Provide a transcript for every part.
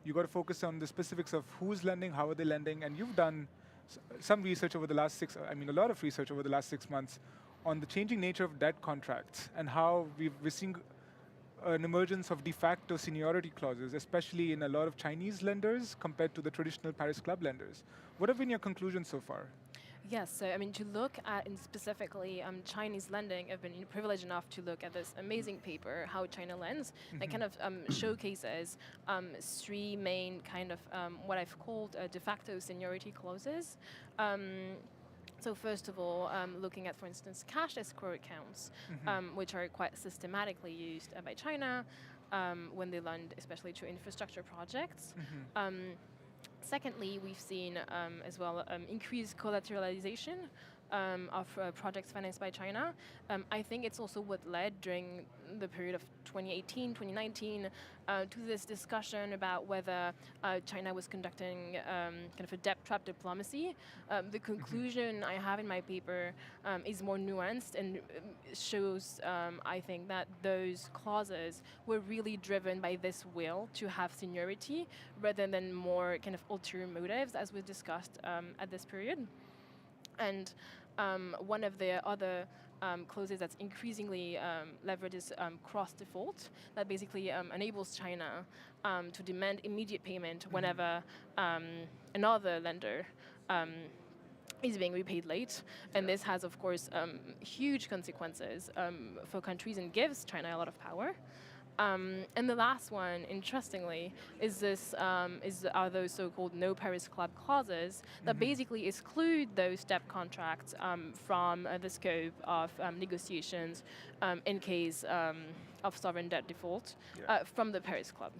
you got to focus on the specifics of who's lending, how are they lending, and you've done some research over the last a lot of research over the last 6 months on the changing nature of debt contracts and how we're seeing an emergence of de facto seniority clauses, especially in a lot of Chinese lenders compared to the traditional Paris Club lenders. What have been your conclusions so far? Yes, so I mean, to look at in specifically Chinese lending, I've been privileged enough to look at this amazing paper, How China Lends, that kind of showcases three main kind of what I've called de facto seniority clauses. So first of all, looking at, for instance, cash escrow accounts, which are quite systematically used by China when they lend, especially to infrastructure projects. Secondly, we've seen as well increased collateralization of projects financed by China. I think it's also what led during the period of 2018, 2019 to this discussion about whether China was conducting kind of a debt trap diplomacy. The conclusion I have in my paper is more nuanced and shows, I think, that those clauses were really driven by this will to have seniority rather than more kind of ulterior motives, as we discussed at this period. And one of the other clauses that's increasingly leveraged is cross-default, that basically enables China to demand immediate payment whenever another lender is being repaid late. And this has, of course, huge consequences for countries and gives China a lot of power. And the last one, interestingly, are those so-called no Paris Club clauses that basically exclude those debt contracts from the scope of negotiations in case of sovereign debt default from the Paris Club.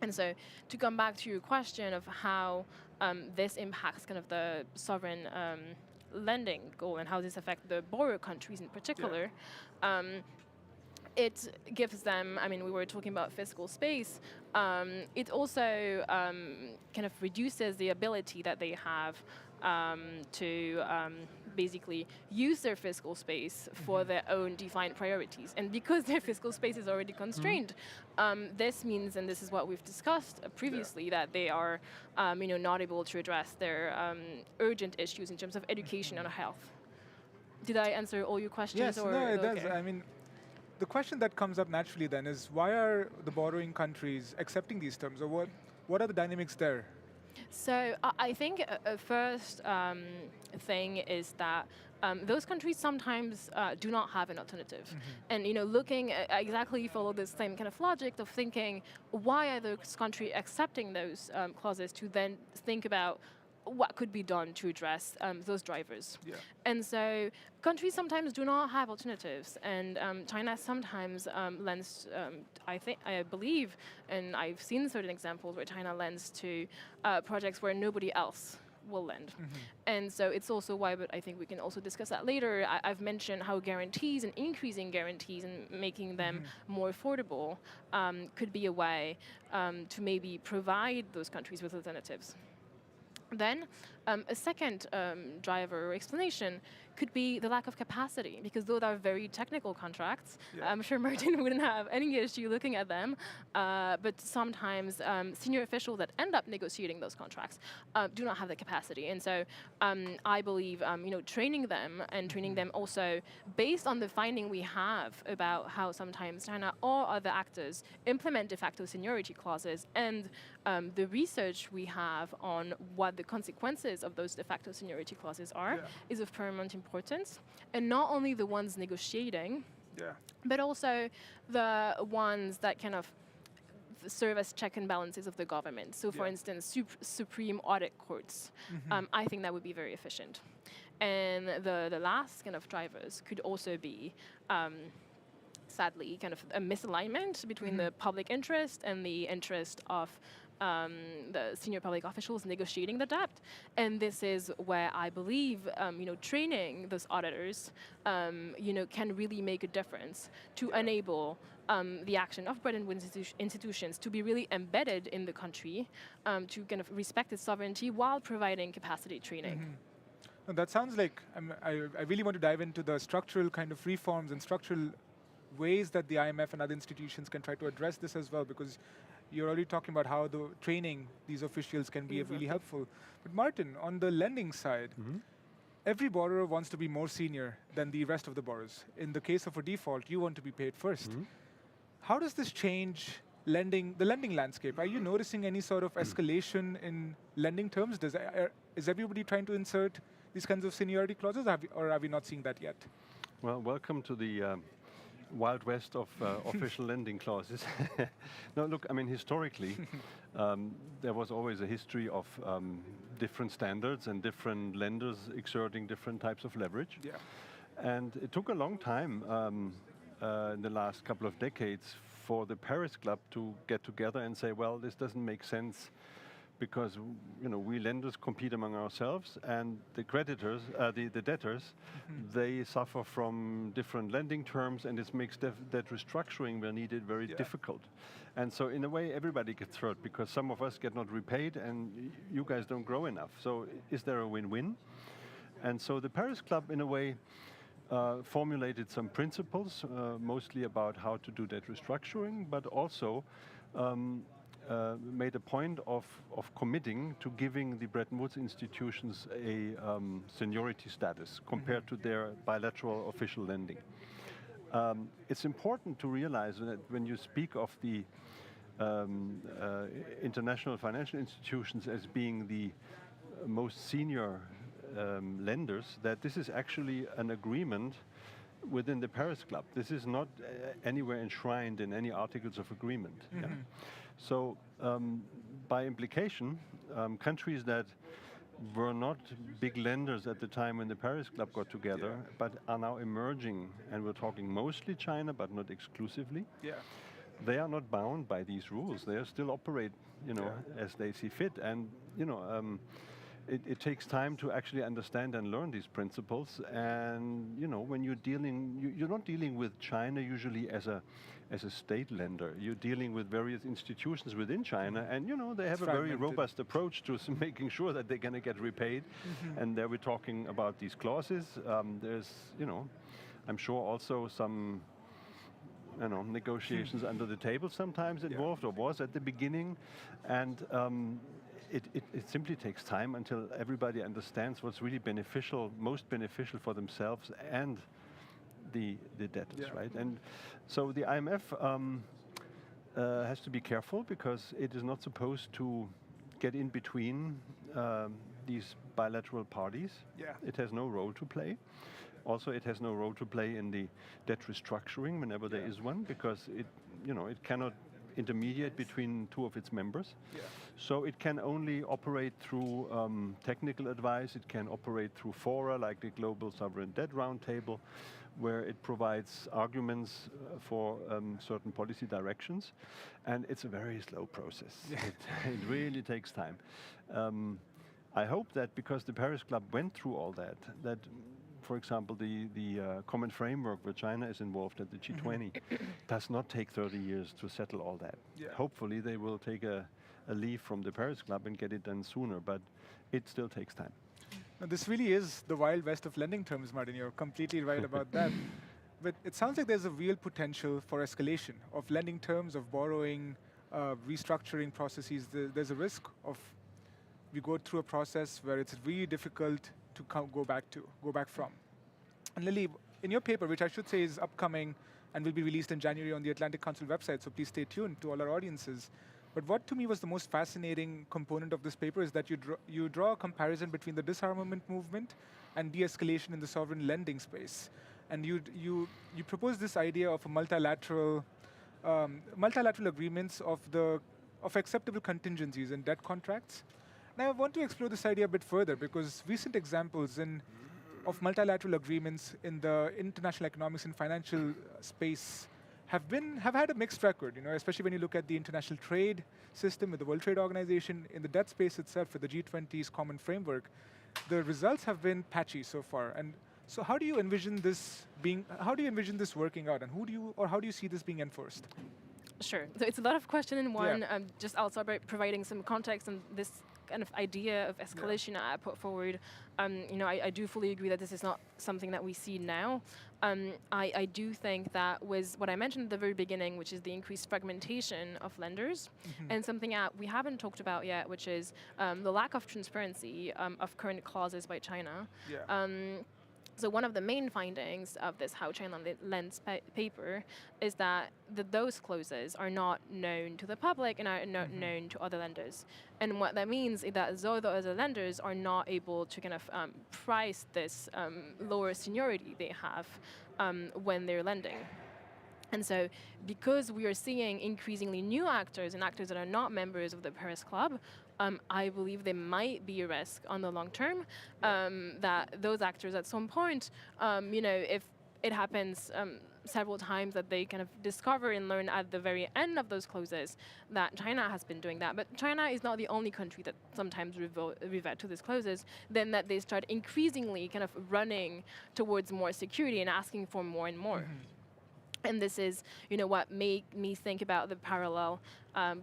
And so, to come back to your question of how this impacts kind of the sovereign lending goal and how this affects the borrower countries in particular. It gives them, I mean, we were talking about fiscal space, it also kind of reduces the ability that they have to basically use their fiscal space for their own defined priorities. And because their fiscal space is already constrained, this means, and this is what we've discussed previously, that they are not able to address their urgent issues in terms of education and health. Did I answer all your questions? Yes, no, it does. I mean, the question that comes up naturally then is, why are the borrowing countries accepting these terms, or what are the dynamics there? So I think a first thing is that those countries sometimes do not have an alternative. And looking at exactly follow the same kind of logic of thinking, why are those countries accepting those clauses, to then think about what could be done to address those drivers. And so countries sometimes do not have alternatives, and China sometimes lends, I believe, and I've seen certain examples where China lends to projects where nobody else will lend. And so it's also why, but I think we can also discuss that later, I've mentioned how guarantees and increasing guarantees and making them more affordable could be a way to maybe provide those countries with alternatives. Then a second driver or explanation could be the lack of capacity, because those are very technical contracts. I'm sure Martin wouldn't have any issue looking at them, but sometimes senior officials that end up negotiating those contracts do not have the capacity. And so I believe training them, and training them also based on the finding we have about how sometimes China or other actors implement de facto seniority clauses, and the research we have on what the consequences of those de facto seniority clauses are is of paramount importance. And not only the ones negotiating, but also the ones that kind of serve as check and balances of the government. So for instance, supreme audit courts. I think that would be very efficient. And the last kind of drivers could also be sadly, kind of a misalignment between the public interest and the interest of the senior public officials negotiating the debt. And this is where I believe, training those auditors, can really make a difference to enable the action of Bretton Woods institutions to be really embedded in the country, to kind of respect its sovereignty while providing capacity training. No, that sounds like, I really want to dive into the structural kind of reforms and structural ways that the IMF and other institutions can try to address this as well, because You're already talking about how the training these officials can be really helpful. But Martin, on the lending side, every borrower wants to be more senior than the rest of the borrowers. In the case of a default, you want to be paid first. How does this change the lending landscape? Are you noticing any sort of escalation in lending terms? Is everybody trying to insert these kinds of seniority clauses, or are we not seeing that yet? Well, welcome to the Wild West of official lending clauses. No, look, I mean, historically, there was always a history of different standards and different lenders exerting different types of leverage. Yeah. And it took a long time in the last couple of decades for the Paris Club to get together and say, well, this doesn't make sense because we lenders compete among ourselves, and the creditors, the debtors, they suffer from different lending terms, and this makes debt restructuring where needed very difficult. And so in a way, everybody gets hurt because some of us get not repaid, and you guys don't grow enough. So is there a win-win? And so the Paris Club, in a way, formulated some principles, mostly about how to do debt restructuring, but also made a point of committing to giving the Bretton Woods institutions a seniority status compared to their bilateral official lending. It's important to realize that when you speak of the international financial institutions as being the most senior lenders, that this is actually an agreement within the Paris Club. This is not anywhere enshrined in any articles of agreement. Yeah. So by implication, countries that were not big lenders at the time when the Paris Club got together, but are now emerging, and we're talking mostly China, but not exclusively, they are not bound by these rules. They still operate, as they see fit. And, it takes time to actually understand and learn these principles. And when you're not dealing with China usually as a state lender. You're dealing with various institutions within China, and they have a very robust approach to making sure that they're going to get repaid. And there we're talking about these clauses. There's, I'm sure also some negotiations under the table sometimes involved, or was at the beginning, and it simply takes time until everybody understands what's really beneficial, most beneficial for themselves and the debtors, right? And so the IMF has to be careful because it is not supposed to get in between these bilateral parties. It has no role to play. Also, it has no role to play in the debt restructuring whenever there is one, because it cannot intermediate between two of its members. So it can only operate through technical advice. It can operate through fora like the Global Sovereign Debt Roundtable, where it provides arguments for certain policy directions. And it's a very slow process. It really takes time. I hope that because the Paris Club went through all that, for example, the common framework where China is involved at the G20 does not take 30 years to settle all that. Hopefully they will take a leave from the Paris Club and get it done sooner, but it still takes time. Now, this really is the Wild West of lending terms, Martin. You're completely right about that. But it sounds like there's a real potential for escalation of lending terms, of borrowing, restructuring processes. There's a risk of we go through a process where it's really difficult to go back from. And Lili, in your paper, which I should say is upcoming and will be released in January on the Atlantic Council website, so please stay tuned to all our audiences. But what to me was the most fascinating component of this paper is that you draw a comparison between the disarmament movement and de-escalation in the sovereign lending space. And you propose this idea of a multilateral agreements of acceptable contingencies in debt contracts. Now, I want to explore this idea a bit further because recent examples of multilateral agreements in the international economics and financial space have had a mixed record, especially when you look at the international trade system with the World Trade Organization, in the debt space itself with the G20's common framework. The results have been patchy so far. And so how do you envision this working out, and how do you see this being enforced? Sure. So it's a lot of question in one. Yeah. Just I'll start by providing some context on this kind of idea of escalation I put forward. I do fully agree that this is not something that we see now. I do think that was what I mentioned at the very beginning, which is the increased fragmentation of lenders, and something that we haven't talked about yet, which is the lack of transparency of current clauses by China. Yeah. So one of the main findings of this How China Lends paper is that those clauses are not known to the public and are not known to other lenders. And what that means is that those other lenders are not able to kind of price this lower seniority they have when they're lending. And so because we are seeing increasingly new actors and actors that are not members of the Paris Club, I believe there might be a risk on the long term that those actors at some point, if it happens several times that they kind of discover and learn at the very end of those clauses that China has been doing that. But China is not the only country that sometimes revert to these clauses, then that they start increasingly kind of running towards more security and asking for more and more. And this is, what made me think about the parallel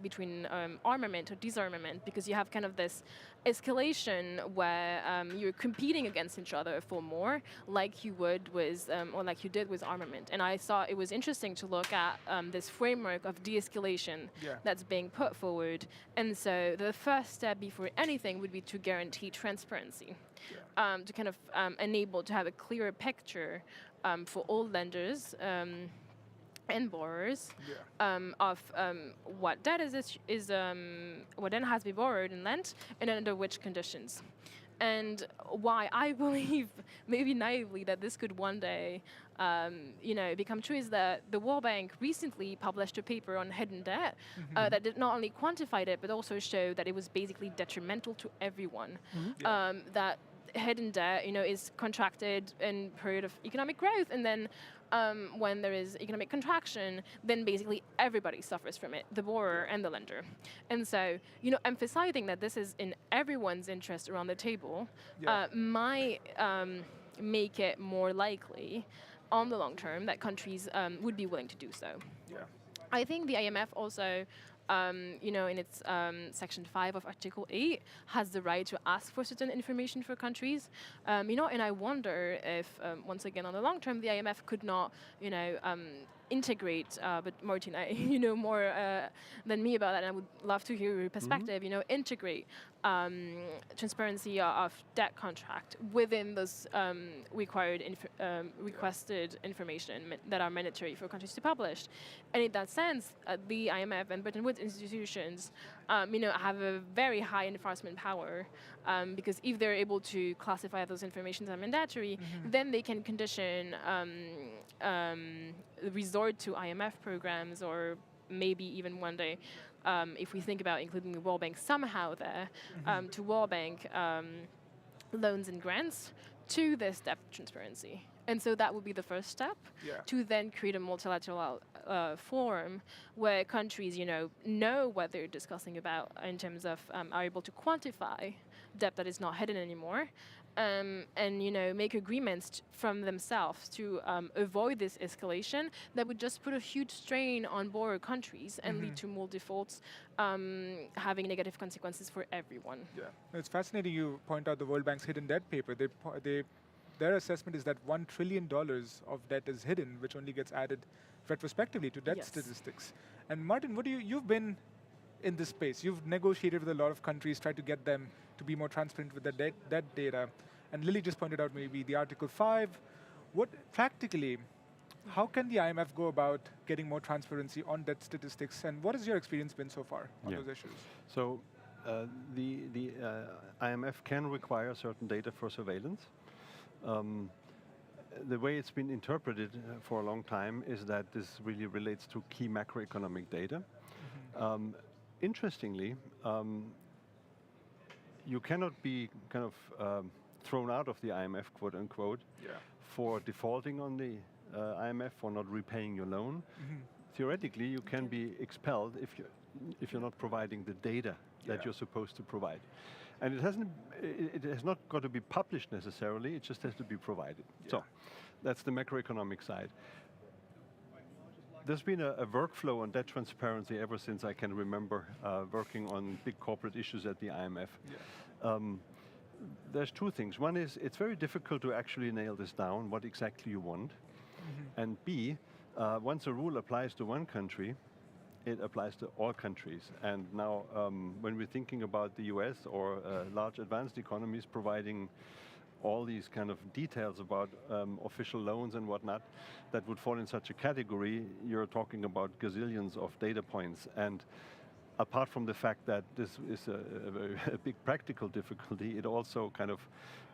between armament or disarmament, because you have kind of this escalation where you're competing against each other for more, like you would with, or like you did with armament. And I thought it was interesting to look at this framework of de-escalation that's being put forward. And so the first step before anything would be to guarantee transparency, to kind of enable to have a clearer picture for all lenders and borrowers of what debt what then has been borrowed and lent, and under which conditions. And why I believe, maybe naively, that this could one day, become true is that the World Bank recently published a paper on hidden debt that did not only quantify it, but also showed that it was basically detrimental to everyone. That hidden debt, is contracted in period of economic growth, and then when there is economic contraction, then basically everybody suffers from it, the borrower and the lender. And so, emphasizing that this is in everyone's interest around the table might make it more likely on the long term that countries would be willing to do so. I think the IMF also, in its Section 5 of Article 8, has the right to ask for certain information for countries. And I wonder if, once again, on the long term, the IMF could not, integrate, but Martin, you know more than me about that, and I would love to hear your perspective, integrate transparency of debt contract within those requested information that are mandatory for countries to publish. And in that sense, the IMF and Bretton Woods institutions, have a very high enforcement power, because if they're able to classify those information as mandatory, then they can condition resort to IMF programs, or maybe even one day, if we think about including the World Bank somehow there, to World Bank loans and grants to this debt transparency. And so that would be the first step, to then create a multilateral forum where countries, know what they're discussing about in terms of are able to quantify debt that is not hidden anymore, and make agreements from themselves to avoid this escalation that would just put a huge strain on borrower countries and lead to more defaults, having negative consequences for everyone. It's fascinating you point out the World Bank's hidden debt paper. Their assessment is that $1 trillion of debt is hidden, which only gets added retrospectively to debt statistics. And Martin, you've been in this space. You've negotiated with a lot of countries, tried to get them to be more transparent with the debt data. And Lili just pointed out maybe the Article 5. Practically, how can the IMF go about getting more transparency on debt statistics? And what has your experience been so far on those issues? So the IMF can require certain data for surveillance. The way it's been interpreted for a long time is that this really relates to key macroeconomic data. Interestingly, you cannot be kind of thrown out of the IMF, quote unquote, for defaulting on the IMF, for not repaying your loan. Theoretically, you can be expelled if you're not providing the data that you're supposed to provide. And it has not got to be published necessarily, it just has to be provided. So that's the macroeconomic side. there's been a workflow on debt transparency ever since I can remember working on big corporate issues at the IMF. Yeah. There's two things. One is it's very difficult to actually nail this down, what exactly you want. And B, once a rule applies to one country, it applies to all countries. And now when we're thinking about the US or large advanced economies providing all these kind of details about official loans and whatnot that would fall in such a category, you're talking about gazillions of data points. And apart from the fact that this is a big practical difficulty, it also kind of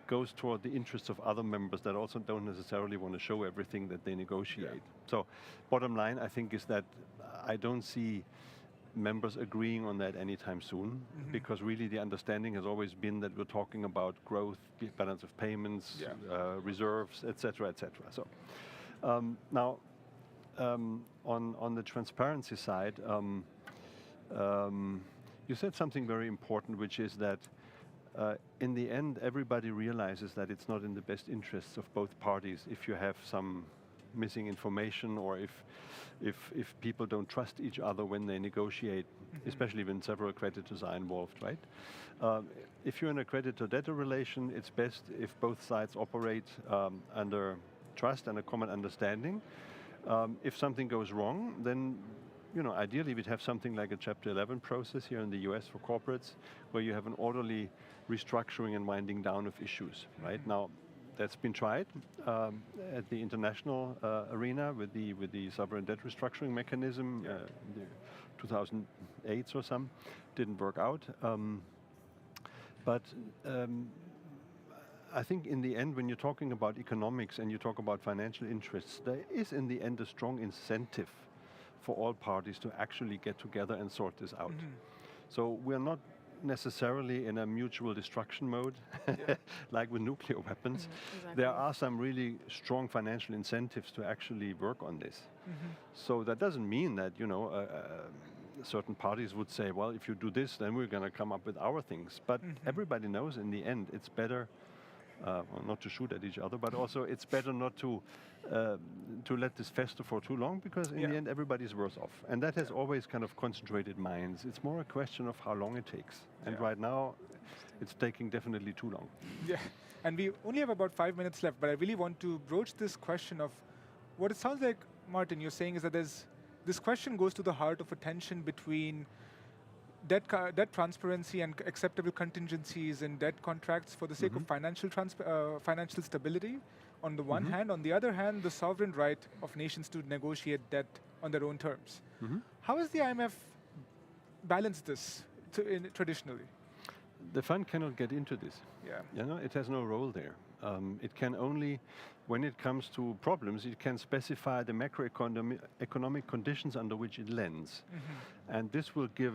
goes toward the interests of other members that also don't necessarily want to show everything that they negotiate. Yeah. So bottom line, I think, is that I don't see members agreeing on that anytime soon, because really the understanding has always been that we're talking about growth, balance of payments, reserves, etc., etc. So now on the transparency side, you said something very important, which is that in the end, everybody realizes that it's not in the best interests of both parties if you have some missing information, or if people don't trust each other when they negotiate, especially when several creditors are involved, right? If you're in a creditor-debtor relation, it's best if both sides operate under trust and a common understanding. If something goes wrong, then ideally we'd have something like a Chapter 11 process here in the US for corporates, where you have an orderly restructuring and winding down of issues, right? Now, that's been tried at the international arena with the sovereign debt restructuring mechanism, 2008 or some, didn't work out. But I think in the end, when you're talking about economics and you talk about financial interests, there is in the end a strong incentive for all parties to actually get together and sort this out. So we're not necessarily in a mutual destruction mode, like with nuclear weapons. Exactly. There are some really strong financial incentives to actually work on this. So that doesn't mean that, certain parties would say, well, if you do this, then we're going to come up with our things. But everybody knows in the end it's better well, not to shoot at each other, but also it's better not to let this fester for too long, because in the end everybody's worse off. And that has always kind of concentrated minds. It's more a question of how long it takes. And right now, it's taking definitely too long. Yeah, and we only have about 5 minutes left, but I really want to broach this question of what it sounds like, Martin, you're saying is that this question goes to the heart of a tension between debt transparency and acceptable contingencies in debt contracts for the sake of financial stability on the one hand. On the other hand, the sovereign right of nations to negotiate debt on their own terms. How has the IMF balanced this traditionally? The fund cannot get into this. It has no role there. It can only, when it comes to problems, it can specify the macroeconomic conditions under which it lends. And this will give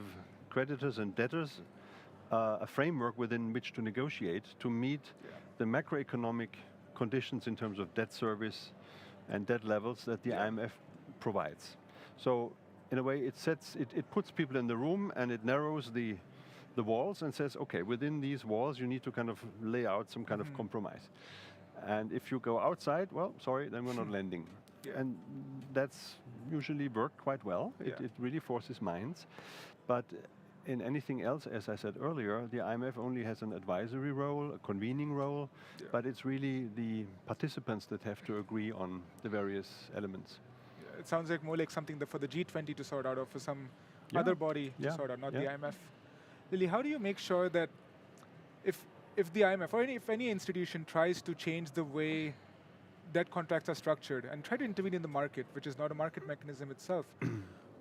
creditors and debtors a framework within which to negotiate to meet the macroeconomic conditions in terms of debt service and debt levels that the IMF provides. So in a way, it puts people in the room and it narrows the walls and says, okay, within these walls you need to kind of lay out some kind of compromise. And if you go outside, well, sorry, then we're not lending. And that's usually worked quite well. It really forces minds. But in anything else, as I said earlier, the IMF only has an advisory role, a convening role, but it's really the participants that have to agree on the various elements. It sounds like more like something for the G20 to sort out, or for some other body to sort out, not the IMF. Lili, how do you make sure that if the IMF or if any institution tries to change the way debt contracts are structured and try to intervene in the market, which is not a market mechanism itself,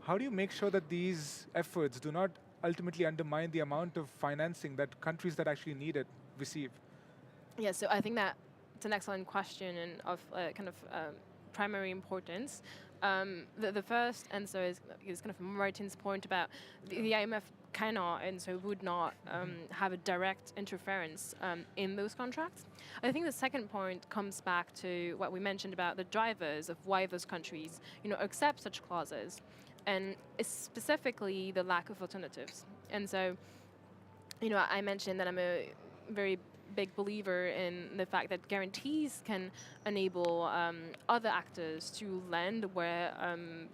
how do you make sure that these efforts do not ultimately undermine the amount of financing that countries that actually need it receive? Yeah, so I think that it's an excellent question and of primary importance. The first answer is kind of Martin's point about the IMF cannot and so would not have a direct interference in those contracts. I think the second point comes back to what we mentioned about the drivers of why those countries accept such clauses, and specifically the lack of alternatives. And so I mentioned that I'm a very big believer in the fact that guarantees can enable other actors to lend where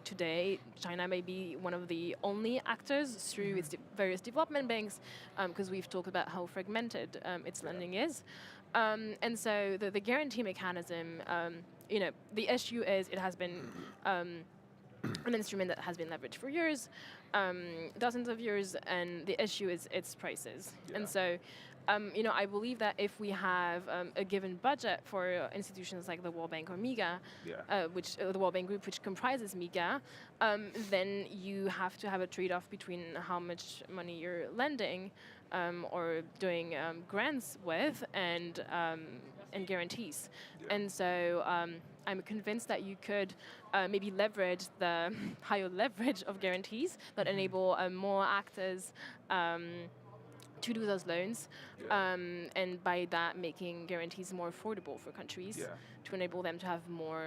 today China may be one of the only actors through its various development banks, because we've talked about how fragmented its lending is. And so the guarantee mechanism, the issue is it has been an instrument that has been leveraged for years, dozens of years, and the issue is its prices. Yeah. And so, I believe that if we have a given budget for institutions like the World Bank or MIGA, which the World Bank Group, which comprises MIGA, then you have to have a trade-off between how much money you're lending or doing grants with and guarantees. Yeah. And so I'm convinced that you could maybe leverage the higher leverage of guarantees that enable more actors to do those loans, and by that making guarantees more affordable for countries to enable them to have more,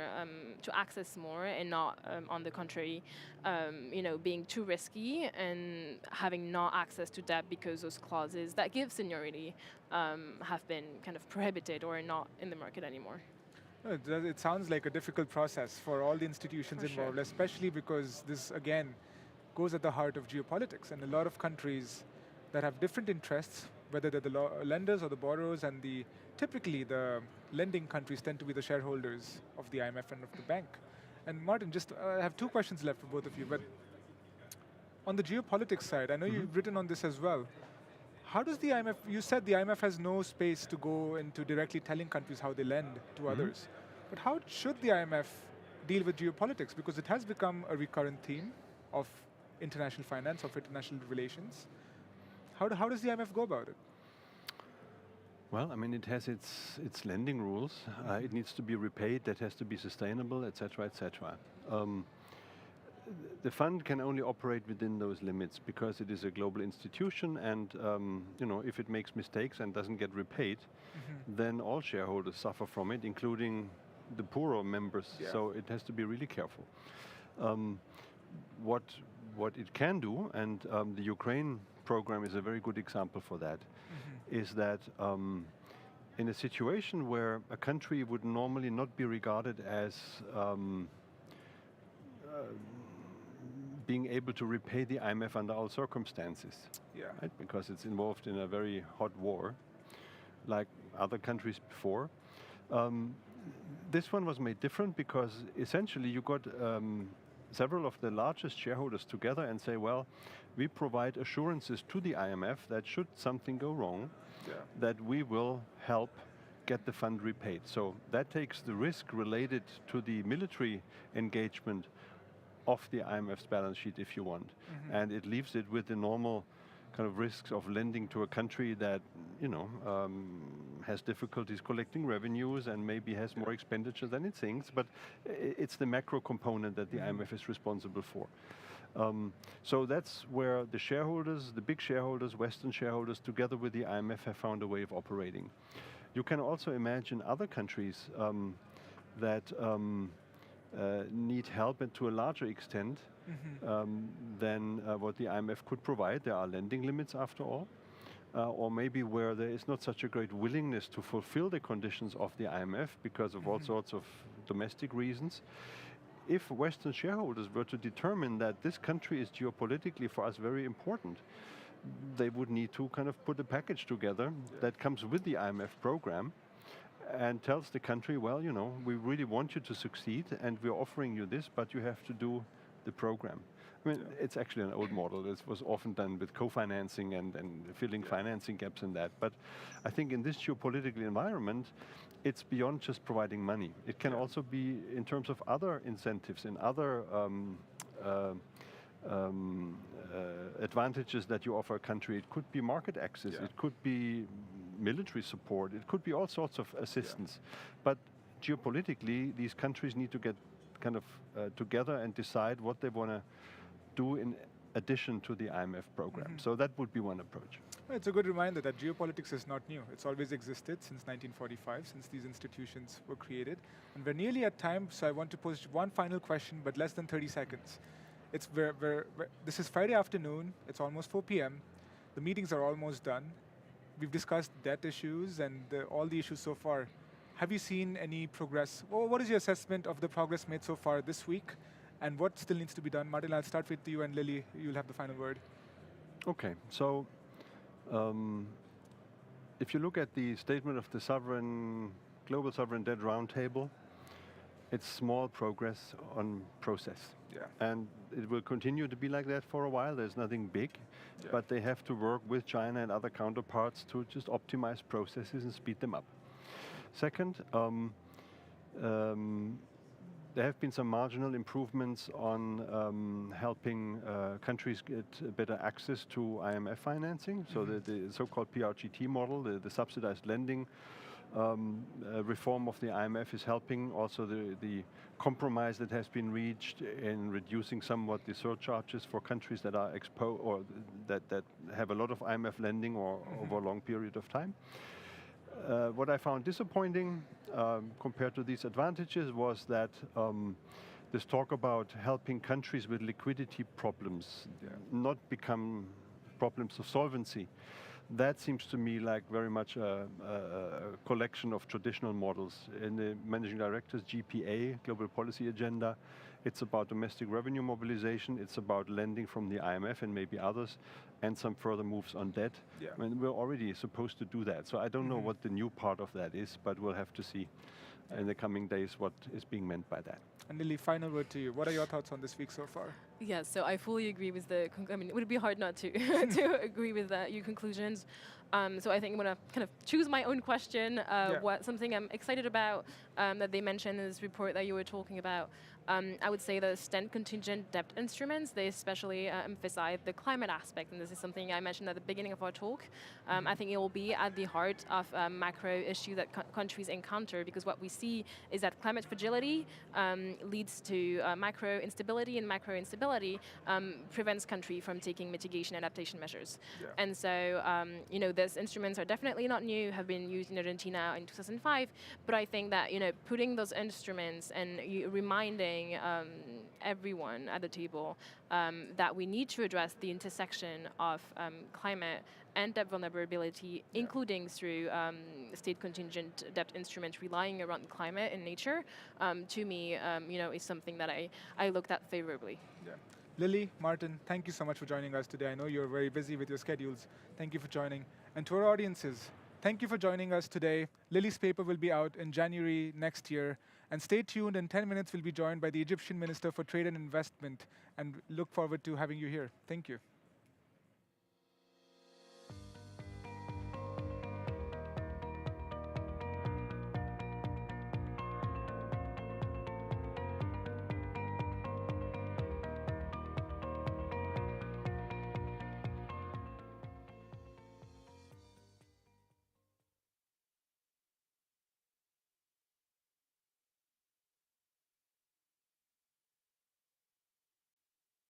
to access more, and not, on the contrary, being too risky and having not access to debt because those clauses that give seniority have been kind of prohibited or not in the market anymore. It sounds like a difficult process for all the institutions involved, especially because this, again, goes at the heart of geopolitics. And a lot of countries that have different interests, whether they're the lenders or the borrowers, and typically the lending countries tend to be the shareholders of the IMF and of the bank. And Martin, I have two questions left for both of you. But on the geopolitics side, I know you've written on this as well. How does the IMF, you said the IMF has no space to go into directly telling countries how they lend to others. But how should the IMF deal with geopolitics? Because it has become a recurrent theme of international finance, of international relations. How does the IMF go about it? Well, I mean, it has its lending rules. It needs to be repaid. That has to be sustainable, etc., etc. The fund can only operate within those limits because it is a global institution, and if it makes mistakes and doesn't get repaid, then all shareholders suffer from it, including the poorer members. Yeah. So it has to be really careful. What it can do, and the Ukraine program is a very good example for that, is that in a situation where a country would normally not be regarded as being able to repay the IMF under all circumstances, right? Because it's involved in a very hot war, like other countries before. This one was made different because essentially you got several of the largest shareholders together and say, well, we provide assurances to the IMF that should something go wrong, that we will help get the fund repaid. So that takes the risk related to the military engagement off the IMF's balance sheet, if you want. And it leaves it with the normal kind of risks of lending to a country that, has difficulties collecting revenues and maybe has more expenditure than it thinks, but it's the macro component that the IMF is responsible for. So that's where the shareholders, the big shareholders, Western shareholders, together with the IMF have found a way of operating. You can also imagine other countries that need help, and to a larger extent than what the IMF could provide. There are lending limits after all. Or maybe where there is not such a great willingness to fulfill the conditions of the IMF because of all sorts of domestic reasons. If Western shareholders were to determine that this country is geopolitically for us very important, they would need to kind of put a package together that comes with the IMF program and tells the country, well, we really want you to succeed and we're offering you this, but you have to do the program. I mean, it's actually an old model. This was often done with co-financing and filling financing gaps in that. But I think in this geopolitical environment, it's beyond just providing money. It can also be in terms of other incentives and other advantages that you offer a country. It could be market access. It could be military support. It could be all sorts of assistance. But geopolitically, these countries need to get kind of together and decide what they want to do in addition to the IMF program. So that would be one approach. It's a good reminder that geopolitics is not new. It's always existed since 1945, since these institutions were created. And we're nearly at time, so I want to pose one final question, but less than 30 seconds. This is Friday afternoon. It's almost 4 p.m. The meetings are almost done. we've discussed debt issues and all the issues so far. Have you seen any progress? Or what is your assessment of the progress made so far this week? And what still needs to be done? Martin, I'll start with you, and Lili, you'll have the final word. Okay, so if you look at the statement of the Global Sovereign Debt Roundtable, it's small progress on process. Yeah. And it will continue to be like that for a while. There's nothing big, but they have to work with China and other counterparts to just optimize processes and speed them up. Second, there have been some marginal improvements on helping countries get better access to IMF financing. So the so-called PRGT model, the subsidized lending reform of the IMF is helping. Also the compromise that has been reached in reducing somewhat the surcharges for countries that are exposed or that have a lot of IMF lending or over a long period of time. What I found disappointing compared to these advantages was that this talk about helping countries with liquidity problems not become problems of solvency. That seems to me like very much a collection of traditional models. In the Managing Director's GPA, Global Policy Agenda, it's about domestic revenue mobilization, it's about lending from the IMF and maybe others, and some further moves on debt. Yeah. I mean, we're already supposed to do that. So I don't know what the new part of that is, but we'll have to see in the coming days what is being meant by that. And Lili, final word to you. What are your thoughts on this week so far? Yeah, so I fully agree with the. I mean, it would be hard not to to agree with your conclusions. So I think I'm going to kind of choose my own question. What something I'm excited about that they mentioned in this report that you were talking about. I would say the stent contingent debt instruments, they especially emphasize the climate aspect, and this is something I mentioned at the beginning of our talk. I think it will be at the heart of a macro issue that countries encounter, because what we see is that climate fragility leads to macro instability, and macro instability prevents country from taking mitigation and adaptation measures. Yeah. And so, you know, these instruments are definitely not new, have been used in Argentina in 2005, but I think that, you know, putting those instruments and reminding everyone at the table that we need to address the intersection of climate and debt vulnerability, including through state contingent debt instruments relying around climate and nature, to me, you know, is something that I looked at favorably. Yeah. Lili, Martin, thank you so much for joining us today. I know you're very busy with your schedules. Thank you for joining. And to our audiences, thank you for joining us today. Lili's paper will be out in January next year. And stay tuned, in 10 minutes we'll be joined by the Egyptian Minister for Trade and Investment, and look forward to having you here. Thank you.